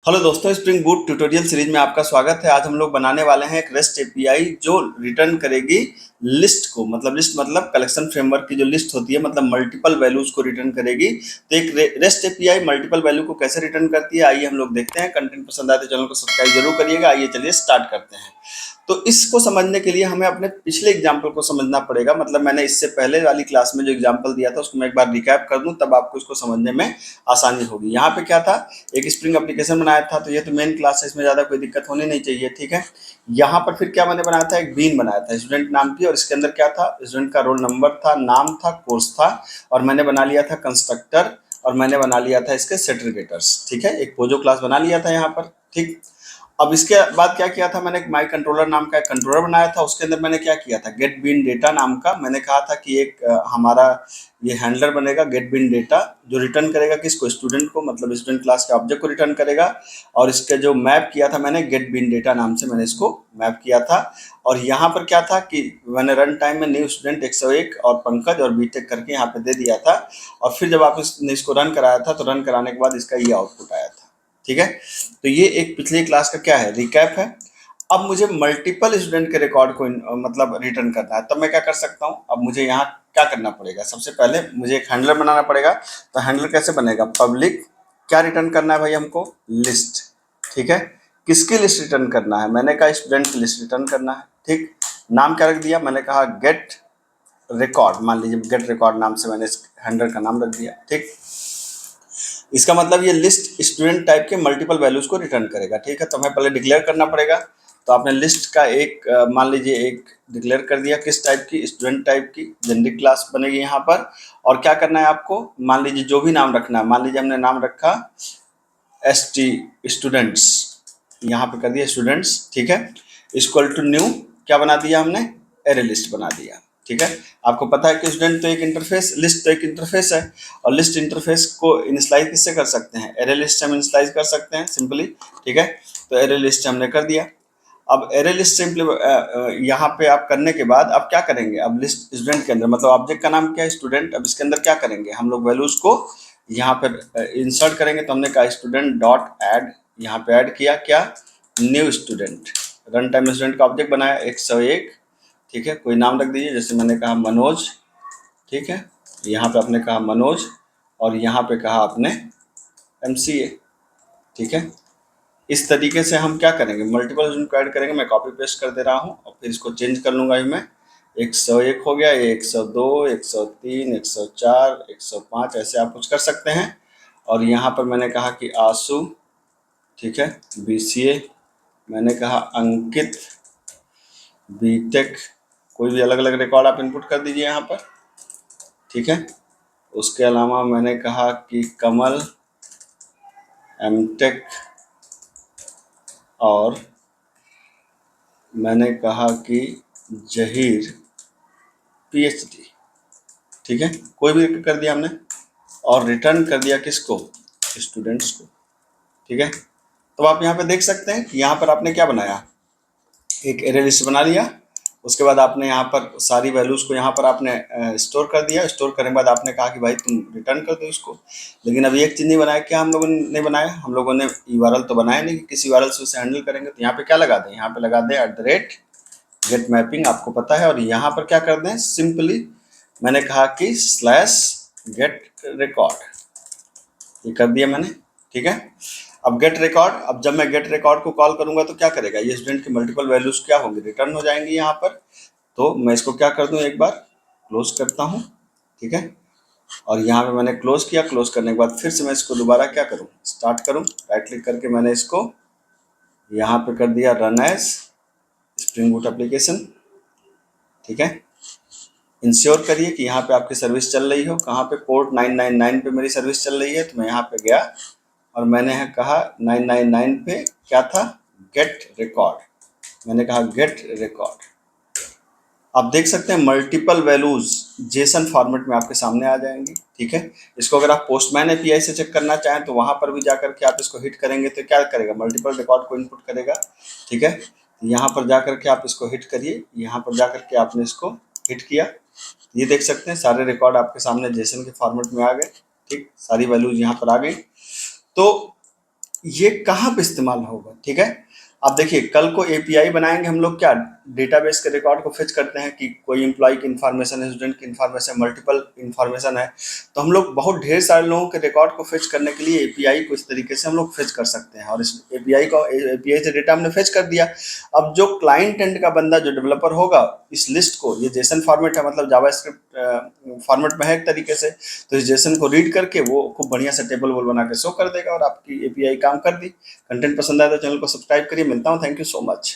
Hello दोस्तों, spring boot tutorial series में आपका स्वागत है। आज हम लोग बनाने वाले हैं एक रेस्ट एपीआई जो रिटर्न करेगी लिस्ट को। लिस्ट मतलब कलेक्शन फ्रेमवर्क की जो लिस्ट होती है, मतलब मल्टीपल वैल्यूज को रिटर्न करेगी। तो एक रेस्ट एपीआई मल्टीपल वैल्यू को कैसे रिटर्न करती है, आइए हम लोग देखते हैं। कंटेंट पसंद आए तो चैनल को सब्सक्राइब जरूर करिएगा। आइए चलिए स्टार्ट करते हैं। तो इसको समझने के लिए हमें अपने पिछले एग्जाम्पल को समझना पड़ेगा। मतलब मैंने इससे पहले वाली क्लास में जो एग्जाम्पल दिया था उसको मैं एक बार रिकैप कर दूं, तब आपको इसको समझने में आसानी होगी। यहाँ पे क्या था, एक स्प्रिंग एप्लीकेशन बनाया था। तो ये तो मेन क्लास है, इसमें ज़्यादा कोई दिक्कत होनी नहीं चाहिए, ठीक है। यहाँ पर फिर क्या मैंने बनाया था, एक बीन बनाया था स्टूडेंट नाम की, और इसके अंदर क्या था, स्टूडेंट का रोल नंबर था, नाम था, कोर्स था, और मैंने बना लिया था कंस्ट्रक्टर, और मैंने बना लिया था इसके सेग्रीगेटर्स, ठीक है। एक पोजो क्लास बना लिया था यहाँ पर, ठीक। अब इसके बाद क्या किया था, मैंने एक माई कंट्रोलर नाम का एक कंट्रोलर बनाया था। उसके अंदर मैंने क्या किया था, गेट बिन डेटा नाम का मैंने कहा था कि एक हमारा ये हैंडलर बनेगा गेट बिन डेटा, जो रिटर्न करेगा किसको, स्टूडेंट को, मतलब स्टूडेंट क्लास के ऑब्जेक्ट को रिटर्न करेगा। और इसके जो मैप किया था मैंने, गेट बिन डेटा नाम से मैंने इसको मैप किया था। और यहाँ पर क्या था कि मैंने रन टाइम में न्यू स्टूडेंट 101 और पंकज और बीटेक करके यहाँ पे दे दिया था। और फिर जब आपने इसको रन कराया था, तो रन कराने के बाद इसका ये आउटपुट आया था, ठीक है। तो ये एक पिछली क्लास का क्या है, रिकैप है। अब मुझे मल्टीपल स्टूडेंट के रिकॉर्ड को मतलब रिटर्न करना है, तब मैं क्या कर सकता हूँ। अब मुझे यहाँ क्या करना पड़ेगा, सबसे पहले मुझे एक हैंडलर बनाना पड़ेगा। तो हैंडलर कैसे बनेगा, पब्लिक क्या रिटर्न करना है भाई हमको, लिस्ट, ठीक है। किसकी लिस्ट रिटर्न करना है, मैंने कहा स्टूडेंट की लिस्ट रिटर्न करना है, ठीक। नाम क्या रख दिया, मैंने कहा गेट रिकॉर्ड, मान लीजिए गेट रिकॉर्ड नाम से मैंने इस हैंडलर का नाम रख दिया, ठीक। इसका मतलब ये लिस्ट स्टूडेंट टाइप के मल्टीपल वैल्यूज को रिटर्न करेगा, ठीक है। तो हमें पहले डिक्लेयर करना पड़ेगा। तो आपने लिस्ट का एक मान लीजिए एक डिक्लेयर कर दिया, किस टाइप की, स्टूडेंट टाइप की जेनेरिक क्लास बनेगी यहाँ पर। और क्या करना है आपको, मान लीजिए जो भी नाम रखना है, मान लीजिए हमने नाम रखा ST स्टूडेंट्स, यहाँ पे कर दिया स्टूडेंट्स, ठीक है। इक्वल टू न्यू क्या बना दिया हमने, एरे लिस्ट बना दिया, ठीक है। आपको पता है कि स्टूडेंट तो एक इंटरफेस, लिस्ट तो एक इंटरफेस है। और लिस्ट इंटरफेस को इनिशियलाइज किससे कर सकते हैं, एरे लिस्ट से हम इनिशियलाइज कर सकते हैं सिंपली, ठीक है। तो एरे लिस्ट हमने कर दिया। अब एरे लिस्ट सिंपली यहाँ पे आप करने के बाद अब क्या करेंगे, अब लिस्ट स्टूडेंट के अंदर, मतलब ऑब्जेक्ट का नाम क्या है, स्टूडेंट। अब इसके अंदर क्या करेंगे, हम लोग वैल्यूज को यहाँ पर इंसर्ट करेंगे। तो हमने कहा स्टूडेंट डॉट ऐड, यहाँ पे ऐड किया क्या, new student. Run time student का ऑब्जेक्ट बनाया 101, ठीक है। कोई नाम रख दीजिए, जैसे मैंने कहा मनोज, ठीक है। यहाँ पे आपने कहा मनोज, और यहाँ पे कहा आपने MCA, ठीक है। इस तरीके से हम क्या करेंगे, मल्टीपल स्टूडेंट को ऐड करेंगे। मैं कॉपी पेस्ट कर दे रहा हूँ और फिर इसको चेंज कर लूँगा। मैं 101 हो गया, ये 102, 103, 104, 105, ऐसे आप कुछ कर सकते हैं। और यहाँ पर मैंने कहा कि आशु, ठीक है, BCA, मैंने कहा अंकित, बीटेक, कोई भी अलग अलग रिकॉर्ड आप इनपुट कर दीजिए यहाँ पर, ठीक है। उसके अलावा मैंने कहा कि कमल, MTech, और मैंने कहा कि जहीर, PhD, ठीक है। कोई भी कर दिया हमने, और रिटर्न कर दिया किसको, स्टूडेंट्स को, ठीक है। तो आप यहाँ पे देख सकते हैं कि यहाँ पर आपने क्या बनाया, एक एरे लिस्ट बना लिया। उसके बाद आपने यहाँ पर सारी वैल्यूज को यहाँ पर आपने स्टोर कर दिया। स्टोर करने के बाद आपने कहा कि भाई तुम रिटर्न कर दो इसको। लेकिन अभी एक चीज़ नहीं बनाया, क्या हम लोगों ने बनाया, हम लोगों ने URL तो बनाया नहीं कि किस URL से उसे हैंडल करेंगे। तो यहाँ पे क्या लगा दें, यहाँ पे लगा दें @गेट मैपिंग, आपको पता है। और यहाँ पर क्या कर दें, सिंपली मैंने कहा कि /गेट रिकॉर्ड, ये कर दिया मैंने, ठीक है। अब गेट रिकॉर्ड, अब जब मैं गेट रिकॉर्ड को कॉल करूंगा तो क्या करेगा, ये स्टूडेंट की मल्टीपल वैल्यूज क्या होंगी, रिटर्न हो जाएंगी यहाँ पर। तो मैं इसको क्या कर दूं, एक बार क्लोज करता हूँ, ठीक है। और यहाँ पे मैंने क्लोज किया। क्लोज करने के बाद फिर से मैं इसको दोबारा क्या करूँ, स्टार्ट करूँ। राइट क्लिक करके मैंने इसको यहाँ पे कर दिया run as spring boot application, ठीक है। इंश्योर करिए कि यहाँ पे आपकी सर्विस चल रही हो। कहाँ पे, पोर्ट 999 पे मेरी सर्विस चल रही है। तो मैं यहाँ पे गया और मैंने कहा 999 पे क्या था, गेट रिकॉर्ड। मैंने कहा गेट रिकॉर्ड। आप देख सकते हैं मल्टीपल वैल्यूज जेसन फॉर्मेट में आपके सामने आ जाएंगी, ठीक है। इसको अगर आप पोस्टमैन API से चेक करना चाहें तो वहां पर भी जाकर के आप इसको हिट करेंगे तो क्या करेगा, मल्टीपल रिकॉर्ड को इनपुट करेगा, ठीक है। यहाँ पर जाकर के आप इसको हिट करिए। यहाँ पर जाकर के आपने इसको हिट किया, ये देख सकते हैं सारे रिकॉर्ड आपके सामने जेसन के फॉर्मेट में आ गए, ठीक। सारी वैल्यूज यहाँ पर आ गई। तो ये कहाँ पे इस्तेमाल होगा, ठीक है। अब देखिए कल को एपीआई बनाएंगे हम लोग, क्या डेटाबेस के रिकॉर्ड को फेच करते हैं कि कोई एम्प्लॉय की इन्फॉर्मेशन है, स्टूडेंट की इन्फॉर्मेशन, मल्टीपल इन्फॉर्मेशन है, तो हम लोग बहुत ढेर सारे लोगों के रिकॉर्ड को फेच करने के लिए एपीआई को इस तरीके से हम लोग फेच कर सकते हैं, और इस एपीआई से डेटा हमने फेच कर दिया। अब जो क्लाइंट एंड का बंदा जो डेवलपर होगा, इस लिस्ट को, ये जेसन फॉर्मेट है, मतलब जावास्क्रिप्ट फॉर्मेट में है एक तरीके से, तो इस जेसन को रीड करके वो खूब बढ़िया से टेबल वोल बना के शो कर देगा और आपकी एपीआई काम कर दी। कंटेंट पसंद आया तो चैनल को सब्सक्राइब करिए। मिलता हूँ, थैंक यू सो मच।